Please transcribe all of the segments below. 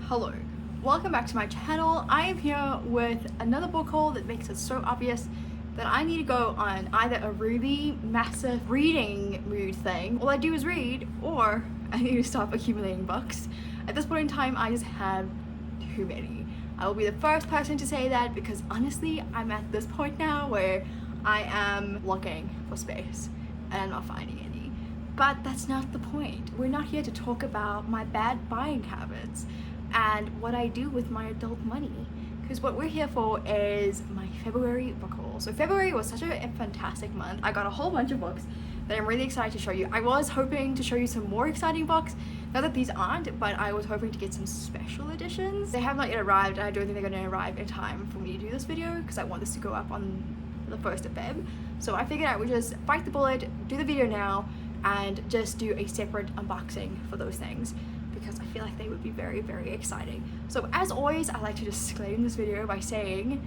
Hello, welcome back to my channel. I am here with another book haul that makes it so obvious that I need to go on either a really massive reading mood thing, all I do is read, or I need to stop accumulating books. At this point in time, I just have too many. I will be the first person to say that because honestly, I'm at this point now where I am looking for space and I'm not finding any. But that's not the point. We're not here to talk about my bad buying habits and what I do with my adult money, because what we're here for is my February book haul. So February was such a fantastic month. I got a whole bunch of books that I'm really excited to show you. I was hoping to show you some more exciting books, not that these aren't, but I was hoping to get some special editions. They have not yet arrived, and I don't think they're going to arrive in time for me to do this video because I want this to go up on the 1st of Feb. So I figured I would just bite the bullet, do the video now, and just do a separate unboxing for those things, because I feel like they would be very, very exciting. So as always, I like to disclaim this video by saying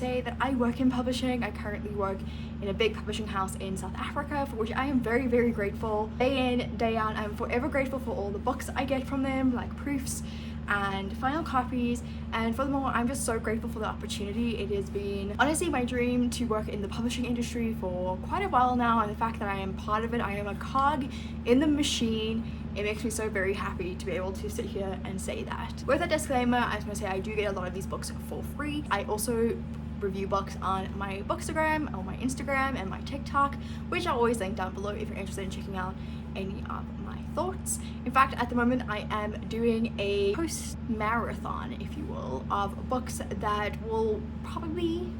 that I work in publishing. I currently work in a big publishing house in South Africa, for which I am very, very grateful. Day in, day out, I'm forever grateful for all the books I get from them, like proofs and final copies, and furthermore, I'm just so grateful for the opportunity. It has been honestly my dream to work in the publishing industry for quite a while now, and the fact that I am part of it, I am a cog in the machine. It makes me so very happy to be able to sit here and say that. With a disclaimer, I just want to say I do get a lot of these books for free. I also review books on my Bookstagram, on my Instagram, and my TikTok, which I'll always link down below if you're interested in checking out any of my thoughts. In fact, at the moment I am doing a post-marathon, if you will, of books that will probably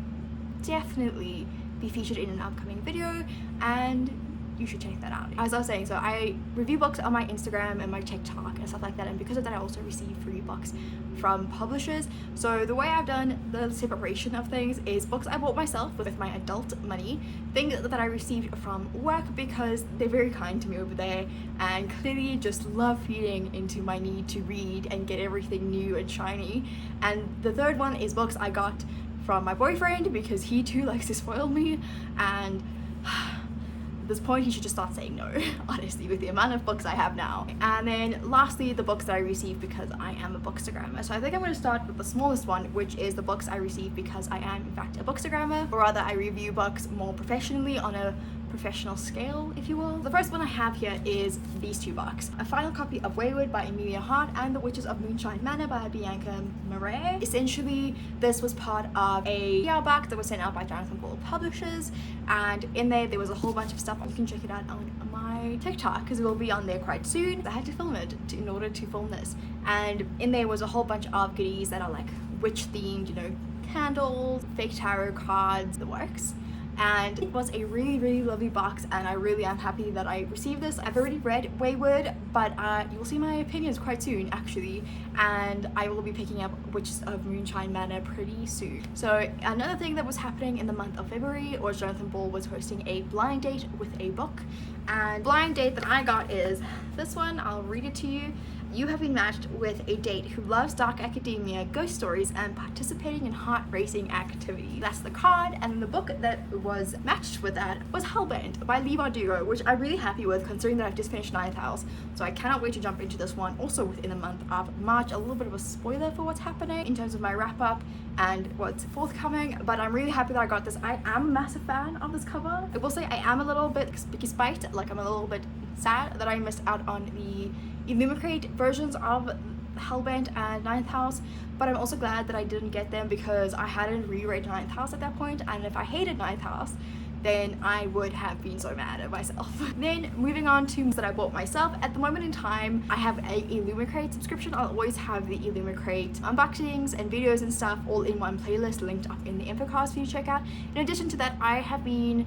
definitely be featured in an upcoming video, and you should check that out. As I was saying, so I review books on my Instagram and my TikTok and stuff like that, and because of that I also receive free books from publishers. So the way I've done the separation of things is books I bought myself with my adult money, things that I received from work because they're very kind to me over there and clearly just love feeding into my need to read and get everything new and shiny. And the third one is books I got from my boyfriend because he too likes to spoil me, and at this point he should just start saying no, honestly, with the amount of books I have now. And then lastly, the books that I receive because I am a bookstagrammer. So I think I'm going to start with the smallest one, which is the books I receive because I am in fact a bookstagrammer, or rather I review books more professionally on a professional scale, if you will. The first one I have here is these two books: a final copy of Wayward by Amelia Hart and The Witches of Moonshine Manor by Bianca Murray. Essentially, this was part of a PR box that was sent out by Jonathan Ball Publishers, and in there was a whole bunch of stuff. You can check it out on my TikTok because it will be on there quite soon. I had to film it in order to film this, and in there was a whole bunch of goodies that are like witch themed, you know, candles, fake tarot cards, the works. And it was a really, really lovely box, and I really am happy that I received this. I've already read Wayward, but you will see my opinions quite soon actually, and I will be picking up Witches of Moonshine Manor pretty soon. So another thing that was happening in the month of February was Jonathan Ball was hosting a blind date with a book, and blind date that I got is this one. I'll read it to you. You have been matched with a date who loves dark academia, ghost stories, and participating in heart-racing activity. That's the card, and the book that was matched with that was Hellbent by Leigh Bardugo, which I'm really happy with considering that I've just finished Ninth House. So I cannot wait to jump into this one also within the month of March. A little bit of a spoiler for what's happening in terms of my wrap-up and what's forthcoming, but I'm really happy that I got this. I am a massive fan of this cover. I will say I am a little bit spiked, like I'm a little bit sad that I missed out on the Illumicrate versions of Hellbent and Ninth House, but I'm also glad that I didn't get them because I hadn't reread Ninth House at that point, and if I hated Ninth House, then I would have been so mad at myself. Then moving on to that I bought myself. At the moment in time, I have a Illumicrate subscription. I'll always have the Illumicrate unboxings and videos and stuff all in one playlist linked up in the info card for you to check out. In addition to that, I have been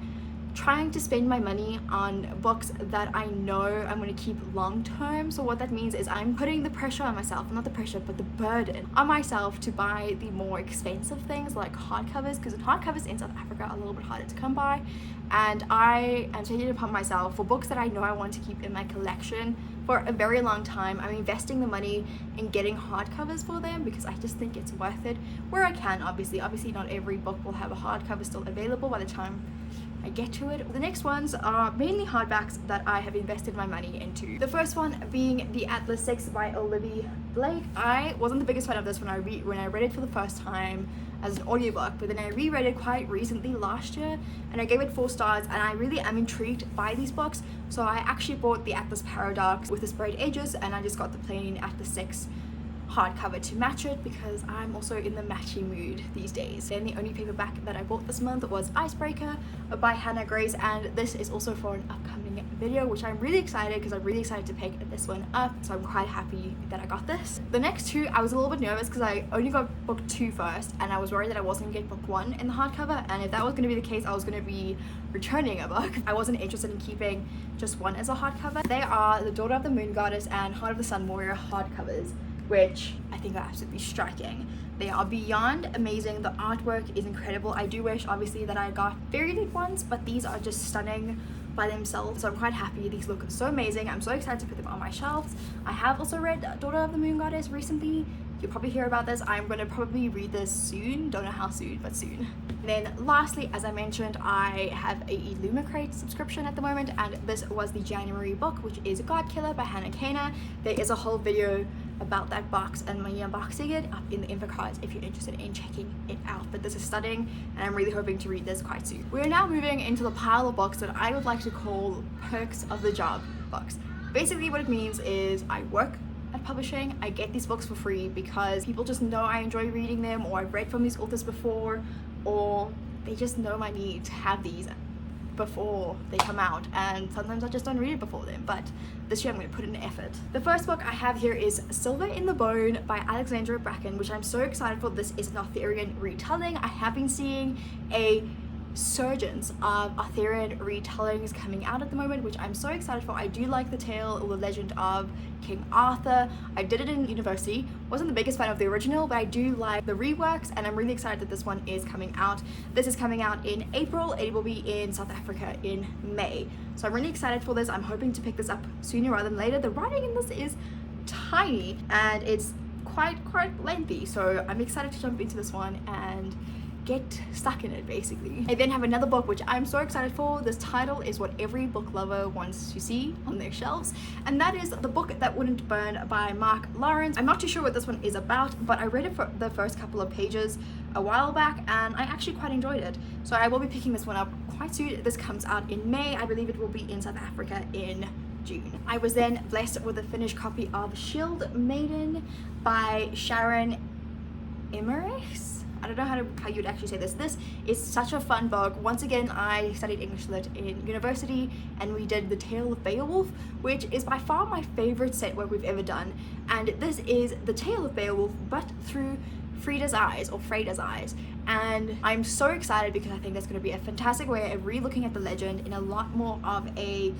trying to spend my money on books that I know I'm going to keep long term. So what that means is I'm putting the pressure on myself, not the pressure but the burden on myself to buy the more expensive things like hardcovers, because hardcovers in South Africa are a little bit harder to come by, and I am taking it upon myself for books that I know I want to keep in my collection for a very long time. I'm investing the money in getting hardcovers for them because I just think it's worth it where I can. Obviously not every book will have a hardcover still available by the time I get to it. The next ones are mainly hardbacks that I have invested my money into. The first one being The Atlas 6 by Olivia Blake. I wasn't the biggest fan of this when I read it for the first time as an audiobook, but then I reread it quite recently last year and I gave it 4 stars, and I really am intrigued by these books. So I actually bought the Atlas Paradox with the sprayed edges, and I just got the plain Atlas 6 hardcover to match it because I'm also in the matchy mood these days. Then the only paperback that I bought this month was Icebreaker by Hannah Grace, and this is also for an upcoming video, which I'm really excited because I'm really excited to pick this one up, so I'm quite happy that I got this. The next 2, I was a little bit nervous because I only got book 2 first, and I was worried that I wasn't going to get book 1 in the hardcover, and if that was going to be the case, I was going to be returning a book. I wasn't interested in keeping just one as a hardcover. They are the Daughter of the Moon Goddess and Heart of the Sun Warrior hardcovers, which I think are absolutely striking. They are beyond amazing. The artwork is incredible. I do wish obviously that I got fairy leaf ones, but these are just stunning by themselves, so I'm quite happy. These look so amazing. I'm so excited to put them on my shelves. I have also read Daughter of the Moon Goddess recently. You'll probably hear about this. I'm going to probably read this soon. Don't know how soon, but soon. And then lastly, as I mentioned, I have a Illumicrate subscription at the moment, and this was the January book, which is God Killer by Hannah Kana. There is a whole video about that box and me unboxing it up in the info cards if you're interested in checking it out. But this is stunning, and I'm really hoping to read this quite soon. We're now moving into the pile of books that I would like to call perks of the job books. Basically what it means is I work at publishing, I get these books for free because people just know I enjoy reading them, or I've read from these authors before, or they just know my need to have these before they come out, and sometimes I just don't read it before them, but this year I'm going to put in effort. The first book I have here is Silver in the Bone by Alexandra Bracken, which I'm so excited for. This is an Arthurian retelling. I have been seeing a surgence of Arthurian retellings coming out at the moment, which I'm so excited for. I do like the tale or the legend of King Arthur. I did it in university. Wasn't the biggest fan of the original, but I do like the reworks, and I'm really excited that this one is coming out. This is coming out in April. It will be in South Africa in May. So I'm really excited for this. I'm hoping to pick this up sooner rather than later. The writing in this is tiny and it's quite lengthy, so I'm excited to jump into this one and get stuck in it basically. I then have another book which I'm so excited for. This title is what every book lover wants to see on their shelves, and that is The Book That Wouldn't Burn by Mark Lawrence. I'm not too sure what this one is about, but I read it for the first couple of pages a while back and I actually quite enjoyed it, so I will be picking this one up quite soon. This comes out in May. I believe it will be in South Africa in June. I was then blessed with a finished copy of Shield Maiden by Sharon Emmerich. I don't know how you'd actually say this. This is such a fun book. Once again, I studied English Lit in university and we did The Tale of Beowulf, which is by far my favorite set work we've ever done. And this is The Tale of Beowulf, but through Freda's eyes. And I'm so excited because I think that's going to be a fantastic way of re-looking at the legend in a lot more of a,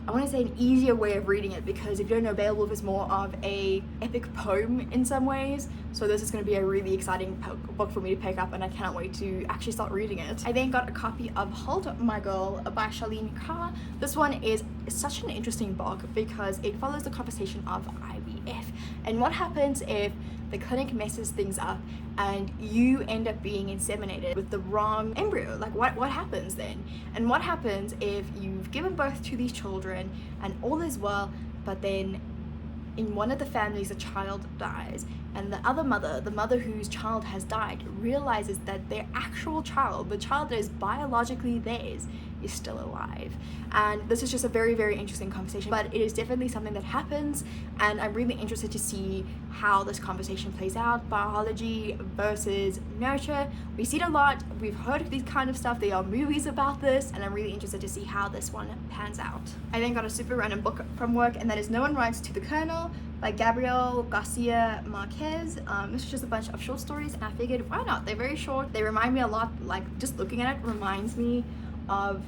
I want to say an easier way of reading it, because if you don't know, Beowulf is more of a epic poem in some ways, so this is going to be a really exciting book for me to pick up, and I cannot wait to actually start reading it. I then got a copy of Halt My Girl by Charlene Carr. This one is such an interesting book because it follows the conversation of IVF and what happens if the clinic messes things up and you end up being inseminated with the wrong embryo. Like what happens then? And what happens if you've given birth to these children and all is well, but then in one of the families a child dies, and the other mother, the mother whose child has died, realizes that their actual child, the child that is biologically theirs, is still alive. And this is just a very interesting conversation, but it is definitely something that happens, and I'm really interested to see how this conversation plays out. Biology versus nurture. We see it a lot, we've heard of these kind of stuff, there are movies about this, and I'm really interested to see how this one pans out. I then got a super random book from work, and that is No One Writes to the Colonel by Gabriel Garcia Marquez. This is just a bunch of short stories, and I figured why not? They're very short. They remind me a lot, like just looking at it reminds me of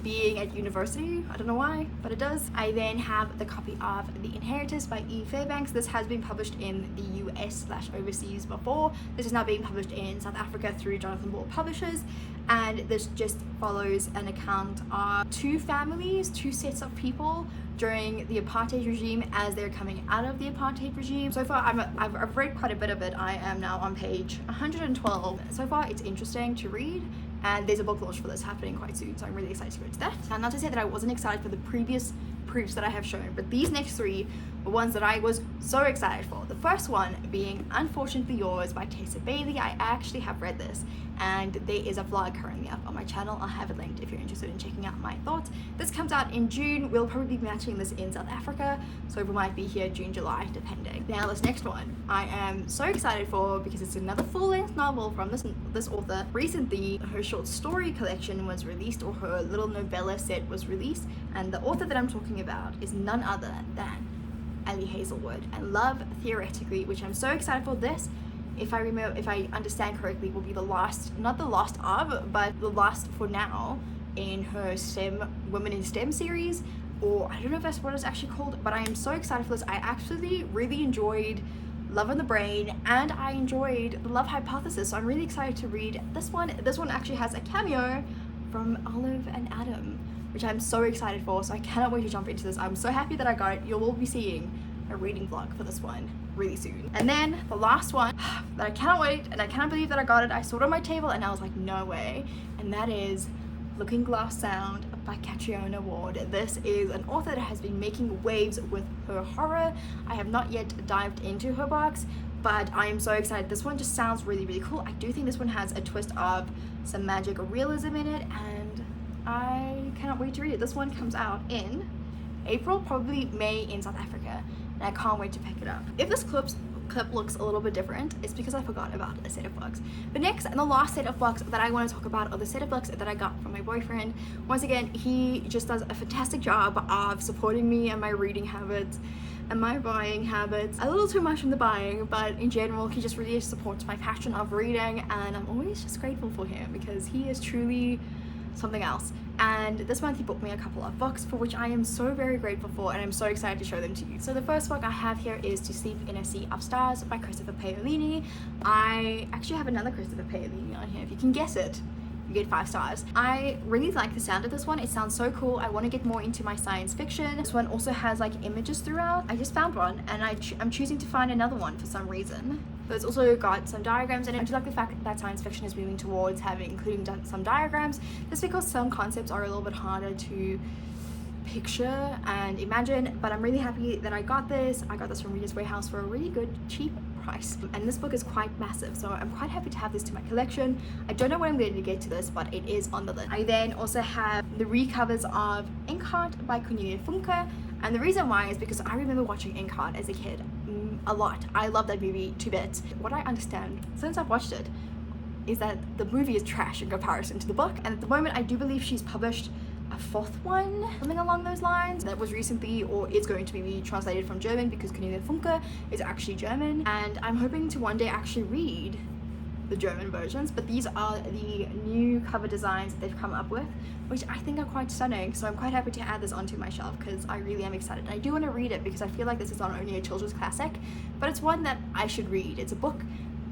being at university. I don't know why, but it does. I then have the copy of The Inheritors by E. Fairbanks. This has been published in the US/overseas before. This is now being published in South Africa through Jonathan Ball Publishers, and this just follows an account of two families, two sets of people during the apartheid regime as they're coming out of the apartheid regime. So far I've read quite a bit of it. I am now on page 112. So far it's interesting to read, and there's a book launch for this happening quite soon, so I'm really excited to go to that. Now, not to say that I wasn't excited for the previous proofs that I have shown, but these next three were ones that I was so excited for. The first one being Unfortunately Yours by Tessa Bailey. I actually have read this, and there is a vlog currently up on my channel. I'll have it linked if you're interested in checking out my thoughts. This comes out in June. We'll probably be matching this in South Africa, so we might be here June, July, depending. Now, this next one I am so excited for because it's another full-length novel from this author. Recently, her short story collection was released, or her little novella set was released, and the author that I'm talking about is none other than Ellie Hazelwood, and Love Theoretically, which I'm so excited for. This, if I understand correctly, will be the last, not the last of, but the last for now in her Women in STEM series, or I don't know if that's what it's actually called, but I am so excited for this. I actually really enjoyed Love on the Brain, and I enjoyed The Love Hypothesis, so I'm really excited to read this one. This one actually has a cameo from Olive and Adam, which I'm so excited for, so I cannot wait to jump into this. I'm so happy that I got it. You will be seeing a reading vlog for this one really soon. And then the last one that I cannot wait, and I cannot believe that I got it. I saw it on my table and I was like, no way, and that is Looking Glass Sound by Catriona Ward. This is an author that has been making waves with her horror. I have not yet dived into her books, but I am so excited. This one just sounds really, really cool. I do think this one has a twist of some magic realism in it, and I cannot wait to read it. This one comes out in April, probably May in South Africa, and I can't wait to pick it up. If this clip looks a little bit different, it's because I forgot about a set of books. The next and the last set of books that I want to talk about are the set of books that I got from my boyfriend. Once again, he just does a fantastic job of supporting me and my reading habits and my buying habits. A little too much in the buying, but in general, he just really supports my passion of reading, and I'm always just grateful for him because he is truly something else. And this month he bought me a couple of books for which I am so very grateful for, and I'm so excited to show them to you. So the first book I have here is To Sleep in a Sea of Stars by Christopher Paolini. I actually have another Christopher Paolini on here. If you can guess it, you get 5 stars. I really like the sound of this one. It sounds so cool. I want to get more into my science fiction. This one also has like images throughout. I just found one, and I'm choosing to find another one for some reason. But it's also got some diagrams, and I do like the fact that science fiction is moving towards including some diagrams, just because some concepts are a little bit harder to picture and imagine. But I'm really happy that I got this. I got this from Reader's Warehouse for a really good, cheap price. And this book is quite massive, so I'm quite happy to have this to my collection. I don't know when I'm going to get to this, but it is on the list. I then also have the recovers of Inkheart by Cornelia Funke. And the reason why is because I remember watching Inkheart as a kid a lot. I love that movie to bits. What I understand since I've watched it is that the movie is trash in comparison to the book, and at the moment I do believe she's published a 4th one, something along those lines, that was recently or is going to be translated from German because Cornelia Funke is actually German, and I'm hoping to one day actually read the German versions. But these are the new cover designs that they've come up with, which I think are quite stunning, so I'm quite happy to add this onto my shelf because I really am excited. And I do want to read it because I feel like this is not only a children's classic, but it's one that I should read. It's a book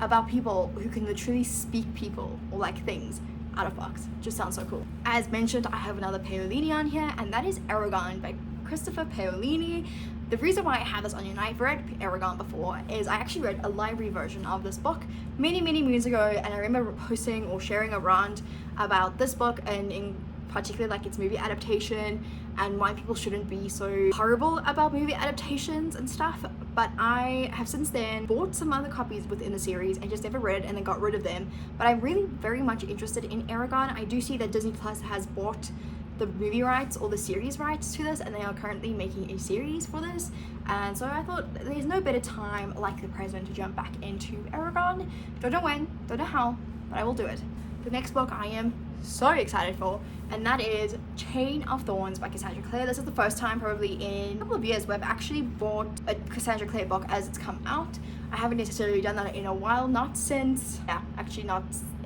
about people who can literally speak people or like things out of books. Just sounds so cool. As mentioned, I have another Paolini on here, and that is Eragon by Christopher Paolini. The reason why I have this on here, and I've read Eragon before, is I actually read a library version of this book many moons ago, and I remember posting or sharing a rant about this book, and in particular like its movie adaptation and why people shouldn't be so horrible about movie adaptations and stuff. But I have since then bought some other copies within the series and just never read it and then got rid of them. But I'm really very much interested in Eragon. I do see that Disney Plus has bought the movie rights or the series rights to this, and they are currently making a series for this, and so I thought there's no better time like the present to jump back into Eragon. Don't know when, don't know how, but I will do it. The next book I am so excited for, and that is Chain of Thorns by Cassandra Clare. This is the first time probably in a couple of years where I've actually bought a Cassandra Clare book as it's come out. I haven't necessarily done that in a while, not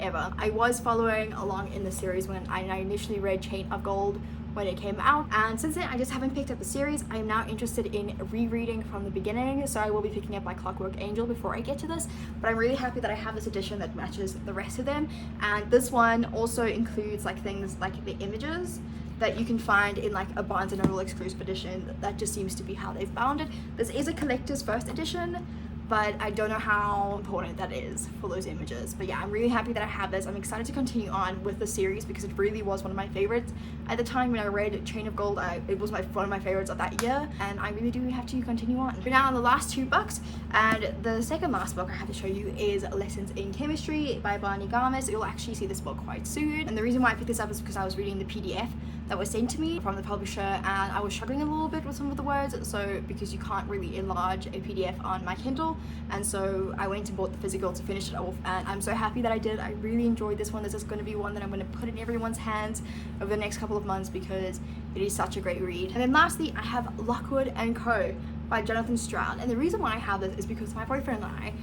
ever. I was following along in the series when I initially read Chain of Gold when it came out, and since then I just haven't picked up the series. I am now interested in rereading from the beginning, so I will be picking up my Clockwork Angel before I get to this, but I'm really happy that I have this edition that matches the rest of them. And this one also includes like things like the images that you can find in like a Barnes & Noble exclusive edition. That just seems to be how they've bound it. This is a collector's first edition, but I don't know how important that is for those images. But yeah, I'm really happy that I have this. I'm excited to continue on with the series because it really was one of my favorites. At the time when I read Chain of Gold, it was one of my favorites of that year, and I really do have to continue on. We're now on the last 2 books, and the second last book I have to show you is Lessons in Chemistry by Barney Garmis. You'll actually see this book quite soon, and the reason why I picked this up is because I was reading the PDF that was sent to me from the publisher, and I was struggling a little bit with some of the words, so because you can't really enlarge a PDF on my Kindle, and so I went and bought the physical to finish it off, and I'm so happy that I did. I really enjoyed this one. This is going to be one that I'm going to put in everyone's hands over the next couple of months because it is such a great read. And then lastly, I have Lockwood & Co. by Jonathan Stroud, and the reason why I have this is because my boyfriend and I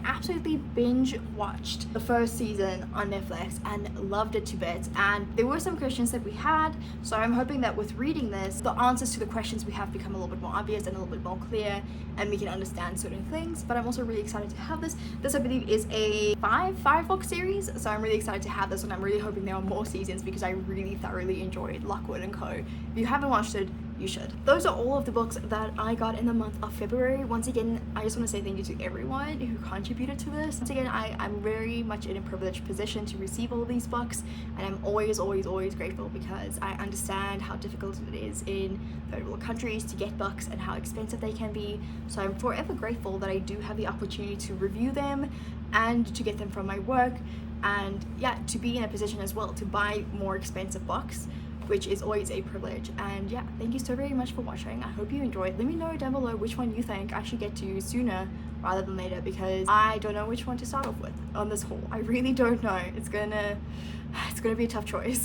absolutely binge watched the first season on Netflix and loved it to bits. And there were some questions that we had, so I'm hoping that with reading this, the answers to the questions we have become a little bit more obvious and a little bit more clear, and we can understand certain things. But I'm also really excited to have this. This, I believe, is a five book series, so I'm really excited to have this, and I'm really hoping there are more seasons because I really thoroughly enjoyed Lockwood & Co. If you haven't watched it, you should. Those are all of the books that I got in the month of February. Once again, I just want to say thank you to everyone who contributed to this. Once again, I'm very much in a privileged position to receive all of these books, and I'm always grateful because I understand how difficult it is in third world countries to get books and how expensive they can be. So I'm forever grateful that I do have the opportunity to review them and to get them from my work, and yeah, to be in a position as well to buy more expensive books, which is always a privilege. And yeah, thank you so very much for watching. I hope you enjoyed. Let me know down below which one you think I should get to sooner rather than later, because I don't know which one to start off with on this haul. I really don't know. It's gonna be a tough choice.